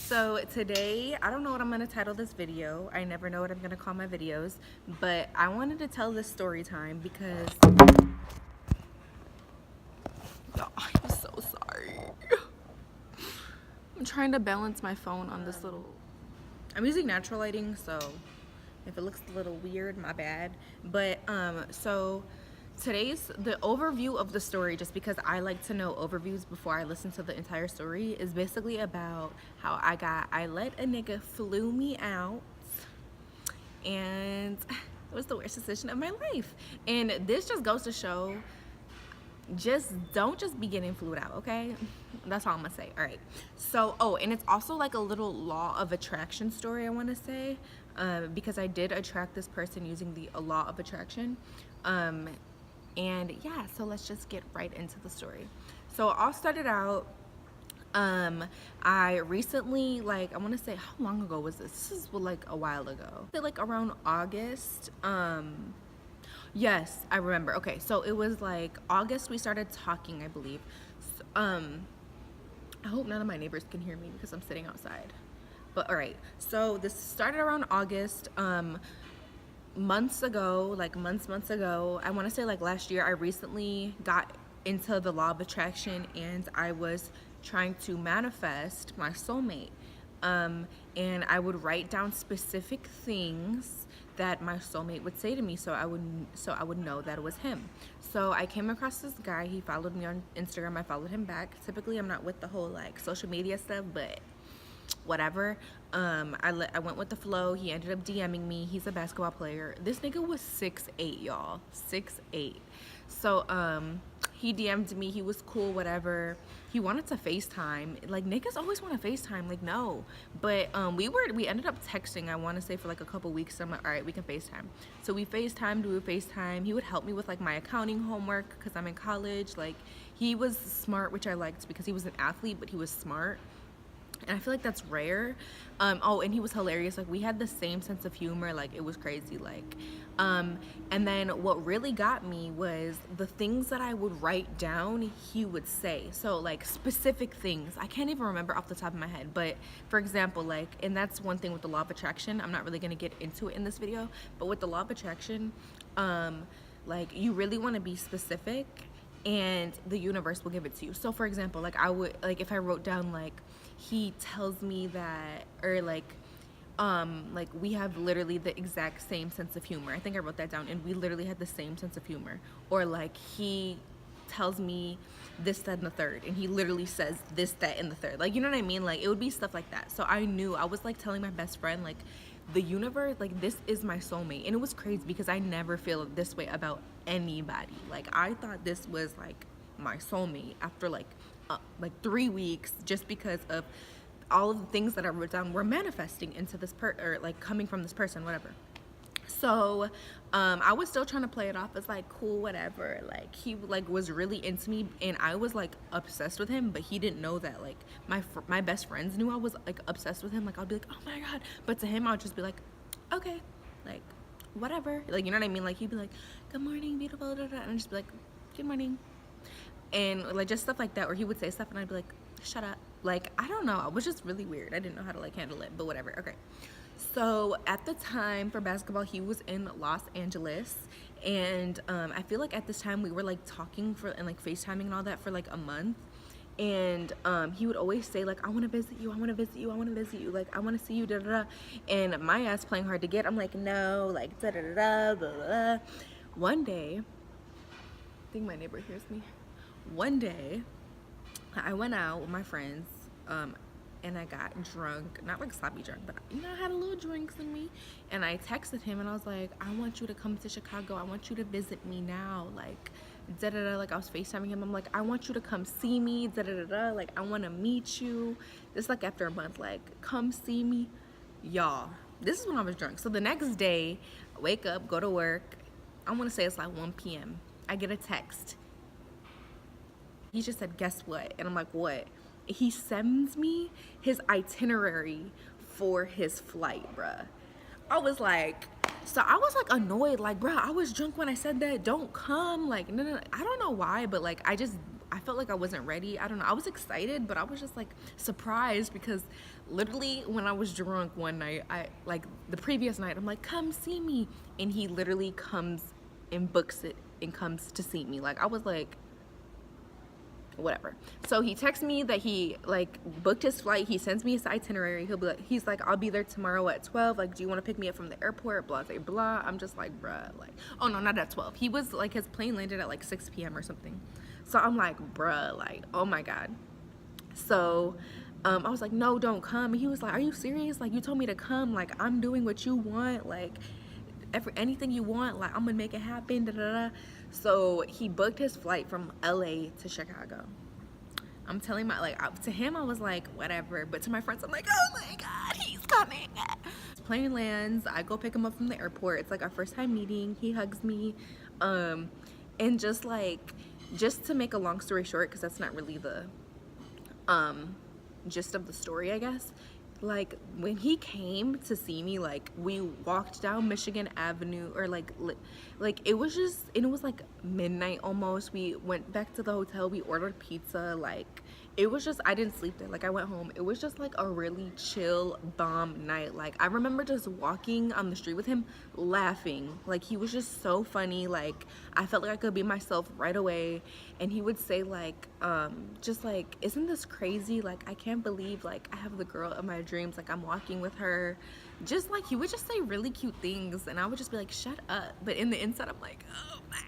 So today, I don't know what I'm gonna title this video. I never know what I'm gonna call my videos, but I wanted to tell this story time because I'm so sorry. I'm trying to balance my phone on this little. I'm using natural lighting, so if it looks a little weird, my bad. But so today's the overview of the story, just because I like to know overviews before I listen to the entire story, is basically about how I let a nigga flew me out, and it was the worst decision of my life. And this just goes to show, just don't just be getting flued out, okay? That's all I'm gonna say. All right. So, and it's also like a little law of attraction story, I want to say, because I did attract this person using the law of attraction. And yeah, so let's just get right into the story. So all started out, I recently, like, I want to say, how long ago was this? This is like a while ago. Like around August. Yes, I remember. Okay, so it was like August we started talking, I believe. I hope none of my neighbors can hear me because I'm sitting outside. But all right, so this started around August. Months ago, like months ago, I want to say like last year, I recently got into the law of attraction, and I was trying to manifest my soulmate. And I would write down specific things that my soulmate would say to me, so I would know that it was him. So I came across this guy. He followed me on Instagram. I followed him back. Typically, I'm not with the whole like social media stuff, but whatever. I went with the flow. He ended up DMing me. He's a basketball player. This nigga was 6'8", y'all. 6'8". So he DM'd me. He was cool, whatever. He wanted to FaceTime. Like, niggas always want to FaceTime. Like, no. But we ended up texting, I want to say, for like a couple weeks. So I'm like, all right, we can FaceTime. So we would FaceTime. He would help me with like my accounting homework because I'm in college. Like, he was smart, which I liked because he was an athlete, but he was smart. And I feel like that's rare. And he was hilarious. Like, we had the same sense of humor. Like, it was crazy. Like, and then what really got me was the things that I would write down, he would say. So, like, specific things. I can't even remember off the top of my head. But, for example, like, and that's one thing with the law of attraction. I'm not really going to get into it in this video. But with the law of attraction, like, you really want to be specific, and the universe will give it to you. So, for example, like, I would, like, if I wrote down, like, he tells me that, or like we have literally the exact same sense of humor. I think I wrote that down, and we literally had the same sense of humor. Or like, he tells me this, that, and the third, and he literally says this, that, and the third. Like, you know what I mean? Like, it would be stuff like that. So I knew, I was like telling my best friend, like, the universe, like, this is my soulmate. And it was crazy because I never feel this way about anybody. Like, I thought this was like my soulmate after like 3 weeks, just because of all of the things that I wrote down were manifesting into this or like coming from this person, whatever. So I was still trying to play it off as like cool, whatever. Like, he like was really into me, and I was like obsessed with him, but he didn't know that. Like, my best friends knew I was like obsessed with him. Like, I'd be like, oh my god, but to him I'll just be like, okay, like, whatever. Like, you know what I mean? Like, he'd be like, good morning, beautiful, and I'd just be like, good morning. And like just stuff like that, or he would say stuff and I'd be like, shut up. Like, I don't know, it was just really weird. I didn't know how to like handle it, but whatever. Okay, so at the time for basketball, he was in Los Angeles, and I feel like at this time we were like talking for and like FaceTiming and all that for like a month. And he would always say like, I want to visit you, I want to visit you, I want to visit you, like, I want to see you, da da da. And my ass playing hard to get, I'm like, no, like, da da da da da. One day, I think my neighbor hears me. One day, I went out with my friends, and I got drunk. Not like sloppy drunk, but, you know, I had a little drinks in me. And I texted him, and I was like, I want you to come to Chicago. I want you to visit me now. Like, da-da-da. Like, I was FaceTiming him. I'm like, I want you to come see me. Da-da-da-da. Like, I want to meet you. This, like, after a month. Like, come see me. Y'all, this is when I was drunk. So the next day, I wake up, go to work. I want to say it's like 1 p.m. I get a text. He just said, guess what? And I'm like, what? He sends me his itinerary for his flight, bruh. I was like, annoyed, like, bruh, I was drunk when I said that. Don't come. Like, no. I don't know why, but like, I I felt like I wasn't ready. I don't know. I was excited, but I was just like surprised because literally when I was drunk one night, I like the previous night, I'm like, come see me. And he literally comes and books it and comes to see me. Like I was like, whatever. So he texts me that he like booked his flight. He sends me his itinerary. He's like, I'll be there tomorrow at 12. Like, do you want to pick me up from the airport? Blah blah blah. I'm just like, bruh, like, oh no, not at 12. He was like, his plane landed at like 6 p.m. or something. So I'm like, bruh, like, oh my god. So I was like, no, don't come. And he was like, are you serious? Like, you told me to come. Like, I'm doing what you want. Like, anything you want, like I'm gonna make it happen. Da, da, da. So he booked his flight from LA to Chicago. I'm telling my to him I was like whatever, but to my friends I'm like, oh my god, he's coming. His plane lands, I go pick him up from the airport. It's like our first time meeting. He hugs me, and just to make a long story short, because that's not really the gist of the story, I guess. Like when he came to see me, like we walked down Michigan Avenue, or like it was just, and it was like midnight almost. We went back to the hotel, we ordered pizza. Like it was just, I didn't sleep there. Like I went home. It was just like a really chill bomb night. Like I remember just walking on the street with him laughing. Like he was just so funny. Like I felt like I could be myself right away. And he would say like just like, isn't this crazy? Like I can't believe like I have the girl of my dreams, like I'm walking with her. Just like he would just say really cute things, and I would just be like, shut up. But in the inside I'm like, oh my.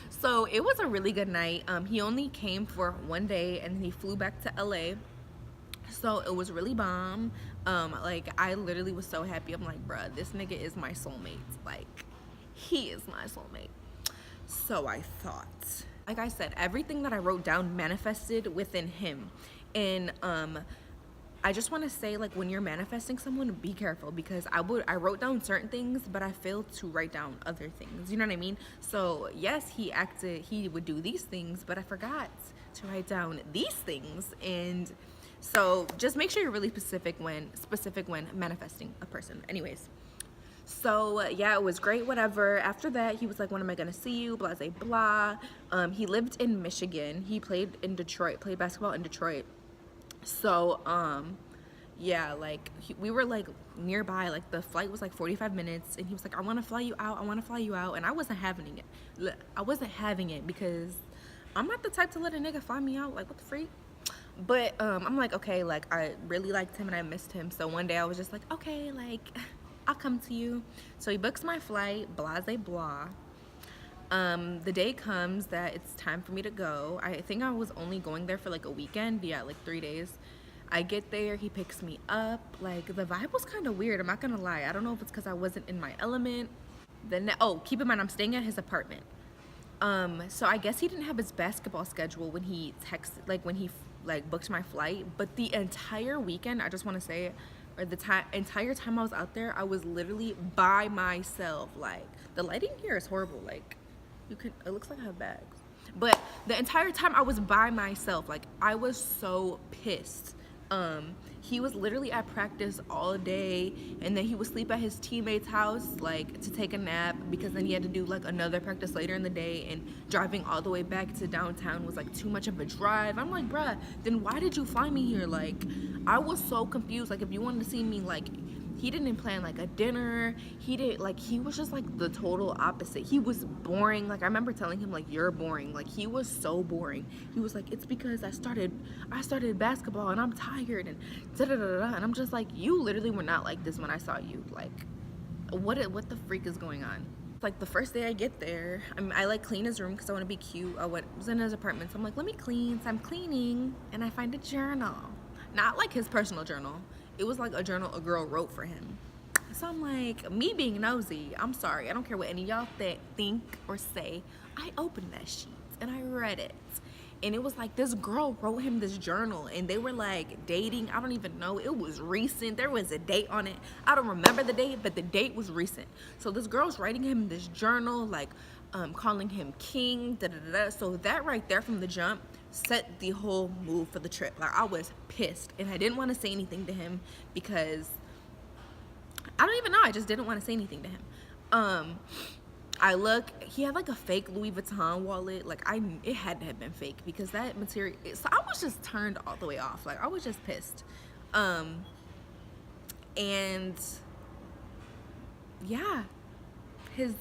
So it was a really good night. He only came for one day and he flew back to LA. So it was really bomb. Like I literally was so happy. I'm like, bruh, this nigga is my soulmate. Like he is my soulmate. So I thought, like I said, everything that I wrote down manifested within him. And I just want to say, like, when you're manifesting someone, be careful, because I wrote down certain things, but I failed to write down other things. You know what I mean? So yes, he would do these things, but I forgot to write down these things. And so just make sure you're really specific when manifesting a person. Anyways. So yeah, it was great, whatever. After that, he was like, when am I gonna see you? Blah, blah, blah. He lived in Michigan. He played basketball in Detroit. So yeah, like we were like nearby. Like the flight was like 45 minutes, and he was like, I want to fly you out. And I wasn't having it. Because I'm not the type to let a nigga fly me out. Like, what the freak? But I'm like, okay, like I really liked him and I missed him. So one day I was just like, okay, like I'll come to you. So he books my flight, blah, blah. The day comes that it's time for me to go. I think I was only going there for like a weekend. Yeah, like 3 days. I get there, he picks me up. Like the vibe was kind of weird, I'm not gonna lie. I don't know if it's because I wasn't in my element. Keep in mind, I'm staying at his apartment. So I guess he didn't have his basketball schedule when he booked my flight. But the entire weekend, I just want to say, or the entire time I was out there, I was literally by myself. Like the lighting here is horrible. Like it looks like I have bags. But the entire time I was by myself. Like I was so pissed. He was literally at practice all day, and then he would sleep at his teammate's house like to take a nap, because then he had to do like another practice later in the day, and driving all the way back to downtown was like too much of a drive. I'm like, bruh, then why did you fly me here? Like I was so confused. Like if you wanted to see me, like he didn't plan like a dinner. He was just like the total opposite. He was boring. Like I remember telling him like, you're boring. Like he was so boring. He was like, it's because I started basketball and I'm tired and da-da-da-da. And I'm just like, you literally were not like this when I saw you. Like what the freak is going on? Like the first day I get there, I like clean his room because I want to be cute. I was in his apartment, so I'm like, let me clean. So I'm cleaning and I find a journal. Not like his personal journal. It was like a journal a girl wrote for him. So I'm like, me being nosy, I'm sorry, I don't care what any of y'all think or say. I opened that sheet and I read it. And it was like, this girl wrote him this journal, and they were like dating. I don't even know. It was recent. There was a date on it. I don't remember the date, but the date was recent. So this girl's writing him this journal, like calling him king, da-da-da-da. So that right there from the jump set the whole mood for the trip. Like I was pissed, and I didn't want to say anything to him because I don't even know. I just didn't want to say anything to him. I look, he had like a fake Louis Vuitton wallet. Like it had to have been fake because that material. So I was just turned all the way off. Like I was just pissed. And yeah, his,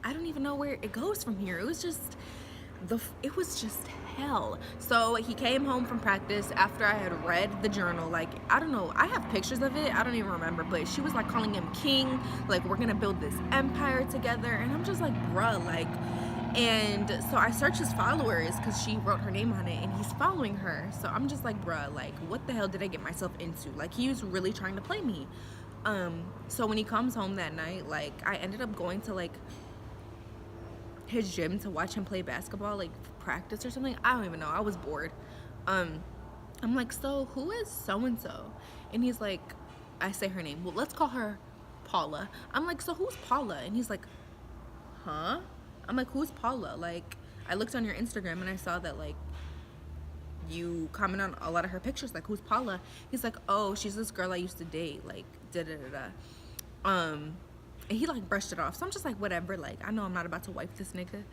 I don't even know where it goes from here. It was just it was just hell. So he came home from practice after I had read the journal. Like, I don't know, I have pictures of it, I don't even remember, but she was like calling him king, like we're gonna build this empire together. And I'm just like, bruh, like, and so I searched his followers because she wrote her name on it and he's following her. So I'm just like, bruh, like what the hell did I get myself into? Like he was really trying to play me. So when he comes home that night, like I ended up going to like his gym to watch him play basketball, like practice or something. I don't even know, I was bored. I'm like, so who is so and so? And he's like, I say her name, well, let's call her Paula. I'm like, so who's Paula? And he's like, huh? I'm like, who's Paula? Like, I looked on your Instagram and I saw that like you comment on a lot of her pictures, like who's Paula? He's like, oh, she's this girl I used to date, like da da da da. And he like brushed it off. So I'm just like, whatever, like I know I'm not about to wipe this nigga.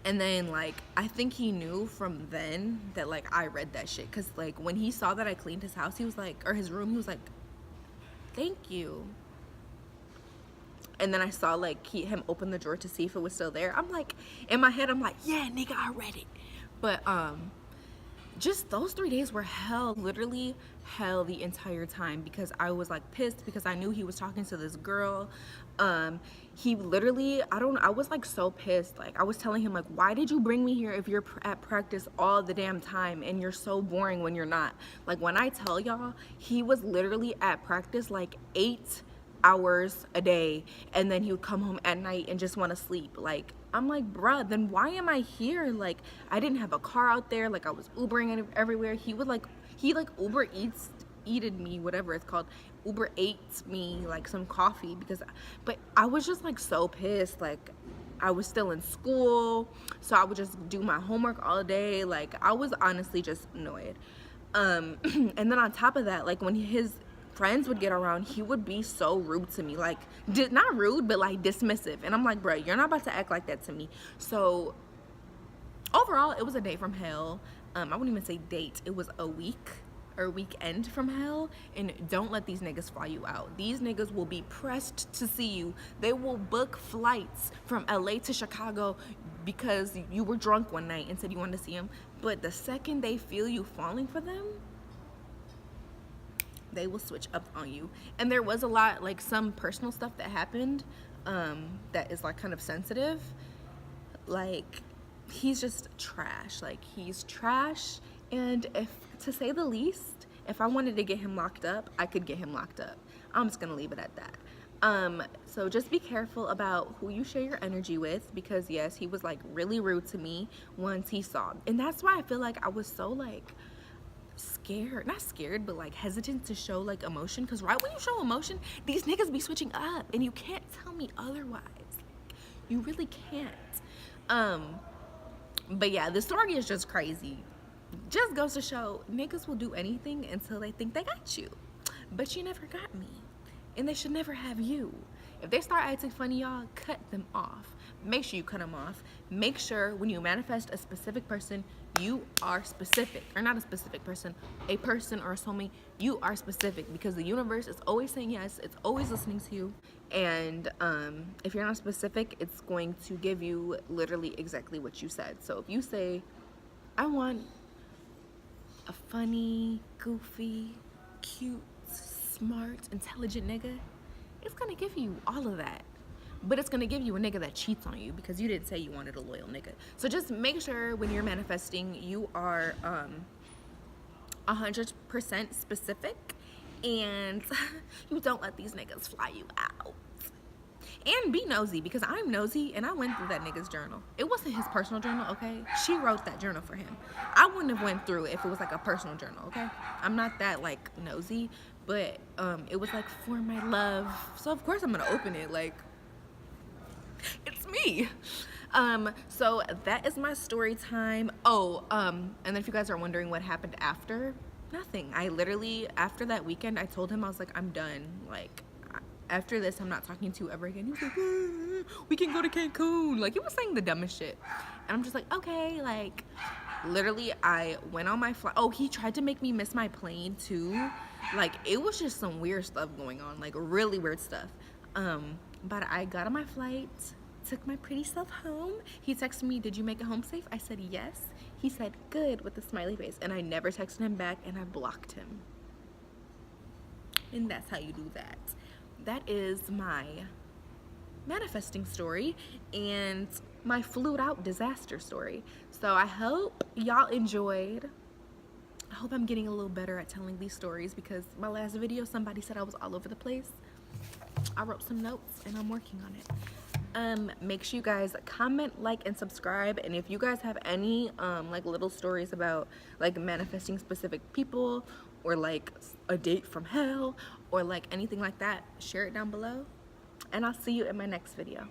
And then like I think he knew from then that like I read that shit, because like when he saw that I cleaned his house, he was like, or his room, he was like, thank you. And then I saw like him open the drawer to see if it was still there. I'm like, in my head I'm like, yeah nigga, I read it. But just those 3 days were hell, literally hell the entire time, because I was like pissed because I knew he was talking to this girl. He literally, I was like so pissed. Like I was telling him like, why did you bring me here if you're at practice all the damn time and you're so boring when you're not? Like when I tell y'all, he was literally at practice like 8 hours a day, and then he would come home at night and just want to sleep. Like I'm like, bruh, then why am I here? Like I didn't have a car out there, like I was Ubering everywhere. He Uber eated me, whatever it's called, Uber ate me like some coffee, but I was just like so pissed. Like I was still in school, so I would just do my homework all day. Like I was honestly just annoyed. And then on top of that, like when his friends would get around, he would be so rude to me, like not rude but like dismissive, and I'm like, bro, you're not about to act like that to me. So overall it was a day from hell. I wouldn't even say date, it was a week or weekend from hell. And don't let these niggas fly you out. These niggas will be pressed to see you. They will book flights from LA to Chicago because you were drunk one night and said you wanted to see them, but the second they feel you falling for them, they will switch up on you. And there was a lot, like some personal stuff that happened that is like kind of sensitive. Like he's just trash. Like he's trash. And if, to say the least, if I wanted to get him locked up, I could get him locked up. I'm just gonna leave it at that. So just be careful about who you share your energy with, because yes, he was like really rude to me once he saw. And that's why I feel like I was so like scared, not scared, but like hesitant to show like emotion, because right when you show emotion, these niggas be switching up, and you can't tell me otherwise. Like, you really can't. But yeah, the story is just crazy. Just goes to show niggas will do anything until they think they got you, but you never got me, and they should never have you. If they start acting funny, y'all, cut them off. Make sure you cut them off. Make sure when you manifest a specific person, you are specific. Or not a specific person, a person or a soulmate, you are specific, because the universe is always saying yes. It's always listening to you. And if you're not specific, it's going to give you literally exactly what you said. So if you say, I want a funny, goofy, cute, smart, intelligent nigga, it's gonna give you all of that. But it's gonna give you a nigga that cheats on you, because you didn't say you wanted a loyal nigga. So just make sure when you're manifesting, you are 100% specific, and you don't let these niggas fly you out. And be nosy, because I'm nosy, and I went through that nigga's journal. It wasn't his personal journal, okay? She wrote that journal for him. I wouldn't have went through it if it was like a personal journal, okay? I'm not that like nosy, but it was like for my love. So of course I'm gonna open it, like it's me. So that is my story time. Oh, and then if you guys are wondering what happened after, nothing. I literally, after that weekend, I told him, I was like, I'm done. Like, after this, I'm not talking to you ever again. He was like, we can go to Cancun. Like, he was saying the dumbest shit. And I'm just like, okay, like, literally, I went on my flight. Oh, he tried to make me miss my plane, too. Like, it was just some weird stuff going on, like, really weird stuff. But I got on my flight, took my pretty self home. He texted me, did you make it home safe? I said, yes. He said, good, with a smiley face. And I never texted him back, and I blocked him. And that's how you do that. That is my manifesting story and my flued out disaster story. So I hope y'all enjoyed. I hope I'm getting a little better at telling these stories, because my last video, somebody said I was all over the place. I wrote some notes and I'm working on it. Make sure you guys comment, like, and subscribe. And if you guys have any like little stories about like manifesting specific people, or like a date from hell, or like anything like that, share it down below. And I'll see you in my next video.